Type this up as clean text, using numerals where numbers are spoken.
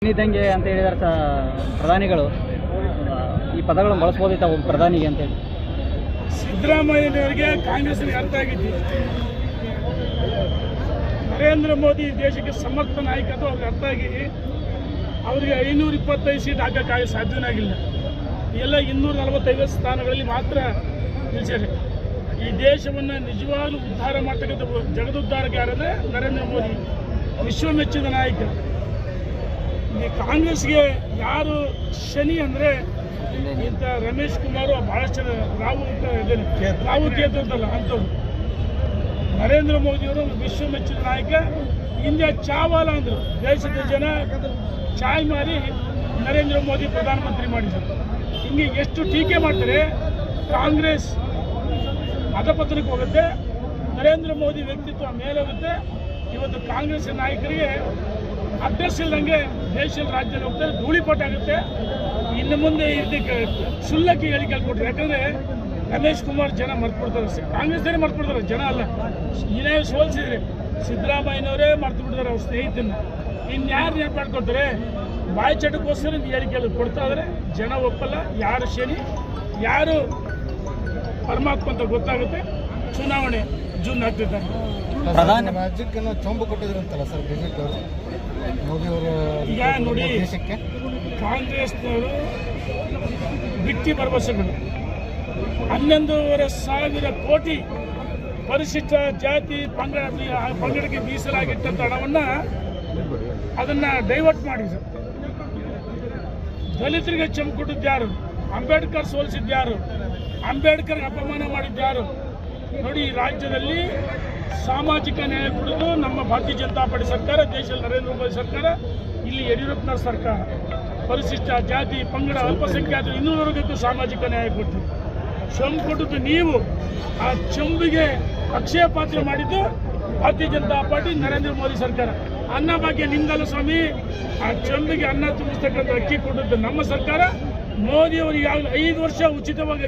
ಇದ್ದಂಗೆ ಅಂತ ಹೇಳಿದಾರೆ ಪ್ರಧಾನಿಗಳು. ಈ ಪದಗಳನ್ನು ಬಳಸ್ಬೋದಿತ್ತ ಒಬ್ಬ ಪ್ರಧಾನಿಗೆ ಅಂತೇಳಿ. ಸಿದ್ದರಾಮಯ್ಯನವರಿಗೆ ಕಾಂಗ್ರೆಸ್ಗೆ ಅರ್ಥ ಆಗಿತ್ತು. ನರೇಂದ್ರ ಮೋದಿ ದೇಶಕ್ಕೆ ಸಮರ್ಥ ನಾಯಕ ಅದು ಅವ್ರಿಗೆ ಅರ್ಥ ಆಗಿ ಅವರಿಗೆ 525 ಸೀಟ್ ಹಾಕೋಕ್ಕಾಗಿ ಸಾಧ್ಯನಾಗಿಲ್ಲ. ಎಲ್ಲ 245 ಸ್ಥಾನಗಳಲ್ಲಿ ಮಾತ್ರ ನಿಲ್ಲಿಸಿದೆ. ಈ ದೇಶವನ್ನು ನಿಜವಾಗ್ಲೂ ಉದ್ಧಾರ ಮಾಡ್ತಕ್ಕಂಥ ಜಗದುದ್ಧಾರಗಾರರೇ ನರೇಂದ್ರ ಮೋದಿ, ವಿಶ್ವಮೆಚ್ಚಿದ ನಾಯಕ. ಈ ಕಾಂಗ್ರೆಸ್ಗೆ ಯಾರು ಶನಿ ಅಂದರೆ ಇಂಥ ರಮೇಶ್ ಕುಮಾರ್, ಭಾಳಷ್ಟು ಜನ ರಾವು ಕೇತು ಅಂತಲ್ಲ ಅಂಥವ್ರು. ನರೇಂದ್ರ ಮೋದಿಯವರು ವಿಶ್ವಮೆಚ್ಚಿದ ನಾಯಕ. ಹಿಂದೆ ಚಾವಾಲ ಅಂದರು, ದೇಶದ ಜನ ಚಾಯ್ ಮಾರಿ ನರೇಂದ್ರ ಮೋದಿ ಪ್ರಧಾನಮಂತ್ರಿ ಮಾಡಿದರು. ಹಿಂಗೆ ಎಷ್ಟು ಟೀಕೆ ಮಾಡ್ತಾರೆ. ಕಾಂಗ್ರೆಸ್ ಅಧಪತನಕ್ಕೆ ಹೋಗುತ್ತೆ, ನರೇಂದ್ರ ಮೋದಿ ವ್ಯಕ್ತಿತ್ವ ಮೇಲೋಗುತ್ತೆ. ಇವತ್ತು ಕಾಂಗ್ರೆಸ್ ನಾಯಕರಿಗೆ ಅಡ್ರೆಸ್ ಇಲ್ಲದಂಗೆ ದೇಶದ ರಾಜ್ಯದಲ್ಲಿ ಹೋಗ್ತಾರೆ, ಧೂಳಿಪಟ ಆಗುತ್ತೆ. ಇನ್ನು ಮುಂದೆ ಇದಕ್ಕೆ ಸುಳ್ಳಕ್ಕೆ ಹೇಳಿಕೆ ಕೊಟ್ಟರು. ಯಾಕಂದರೆ ರಮೇಶ್ ಕುಮಾರ್ ಜನ ಮರ್ತ್ಬಿಡ್ತಾರೆ, ಕಾಂಗ್ರೆಸ್ಸೇ ಮರ್ತ್ಬಿಡ್ತಾರೆ, ಜನ ಅಲ್ಲ. ಏನೇ ಸೋಲಿಸಿದ್ರೆ ಸಿದ್ದರಾಮಯ್ಯನವರೇ ಮರ್ತು ಬಿಡ್ತಾರೆ ಅವ್ರ ಸ್ನೇಹಿತನ. ಇನ್ಯಾರು ನೆನಪು ಮಾಡ್ಕೊಳ್ತಾರೆ? ಬಾಯಿ ಚಟಕ್ಕೋಸ್ಕರ ಹೇಳಿಕೆಗಳು ಕೊಡ್ತಾ ಇದ್ದಾರೆ. ಜನ ಒಪ್ಪಲ್ಲ. ಯಾರು ಶನಿ ಯಾರು ಪರಮಾತ್ಮ ಅಂತ ಗೊತ್ತಾಗುತ್ತೆ. ಚುನಾವಣೆ ಜೂನ್ ಆಗ್ತಿದ್ದಾರೆ. ರಾಜ್ಯಕ್ಕೆ ಚೊಂಬು ಕೊಟ್ಟಿದ್ರಂತಲ್ಲ ಸರ್ ಬಿಜೆಪಿ ಅವರು, ಮೋದಿ ಅವರು. ಈಗ ನೋಡಿ, ಕಾಂಗ್ರೆಸ್ನವರು ಬಿಟ್ಟಿ ಭರವಸೆಗಳು 11,500 ಕೋಟಿ ಪರಿಶಿಷ್ಟ ಜಾತಿ ಪಂಗಡಕ್ಕೆ ಮೀಸಲಾಗಿಟ್ಟಂಥ ಹಣವನ್ನು ಅದನ್ನು ಡೈವರ್ಟ್ ಮಾಡಿದ್ರು. ದಲಿತರಿಗೆ ಚಂಪು ಕೊಟ್ಟಿದ್ಯಾರು? ಅಂಬೇಡ್ಕರ್ ಸೋಲಿಸಿದ್ಯಾರು? ಅಂಬೇಡ್ಕರ್ಗೆ ಅಪಮಾನ ಮಾಡಿದ್ಯಾರು? ನೋಡಿ, ಈ ರಾಜ್ಯದಲ್ಲಿ ಸಾಮಾಜಿಕ ನ್ಯಾಯ ಕೊಡೋದು ನಮ್ಮ ಭಾರತೀಯ ಜನತಾ ಪಾರ್ಟಿ ಸರ್ಕಾರ, ದೇಶದಲ್ಲಿ ನರೇಂದ್ರ ಮೋದಿ ಸರ್ಕಾರ, ಇಲ್ಲಿ ಯಡಿಯೂರಪ್ಪನವ್ರ ಸರ್ಕಾರ. ಪರಿಶಿಷ್ಟ ಜಾತಿ ಪಂಗಡ ಅಲ್ಪಸಂಖ್ಯಾತರು 200 ವರ್ಗಕ್ಕೂ ಸಾಮಾಜಿಕ ನ್ಯಾಯ ಕೊಟ್ಟು ಚಂಬು ಕೊಟ್ಟದ್ದು ನೀವು. ಆ ಚಂಬಿಗೆ ಅಕ್ಷಯ ಪಾತ್ರ ಮಾಡಿದ್ದು ಭಾರತೀಯ ಜನತಾ ಪಾರ್ಟಿ, ನರೇಂದ್ರ ಮೋದಿ ಸರ್ಕಾರ. ಅನ್ನ ಭಾಗ್ಯ ನಿಮ್ದಲ್ಲ ಸ್ವಾಮಿ. ಆ ಚಂಬಿಗೆ ಅನ್ನ ತುಂಬಿಸ್ತಕ್ಕಂಥ ಅಕ್ಕಿ ಕೊಟ್ಟದ್ದು ನಮ್ಮ ಸರ್ಕಾರ. ಮೋದಿಯವರು ಈಗಾಗಲೇ 5 ವರ್ಷ ಉಚಿತವಾಗಿ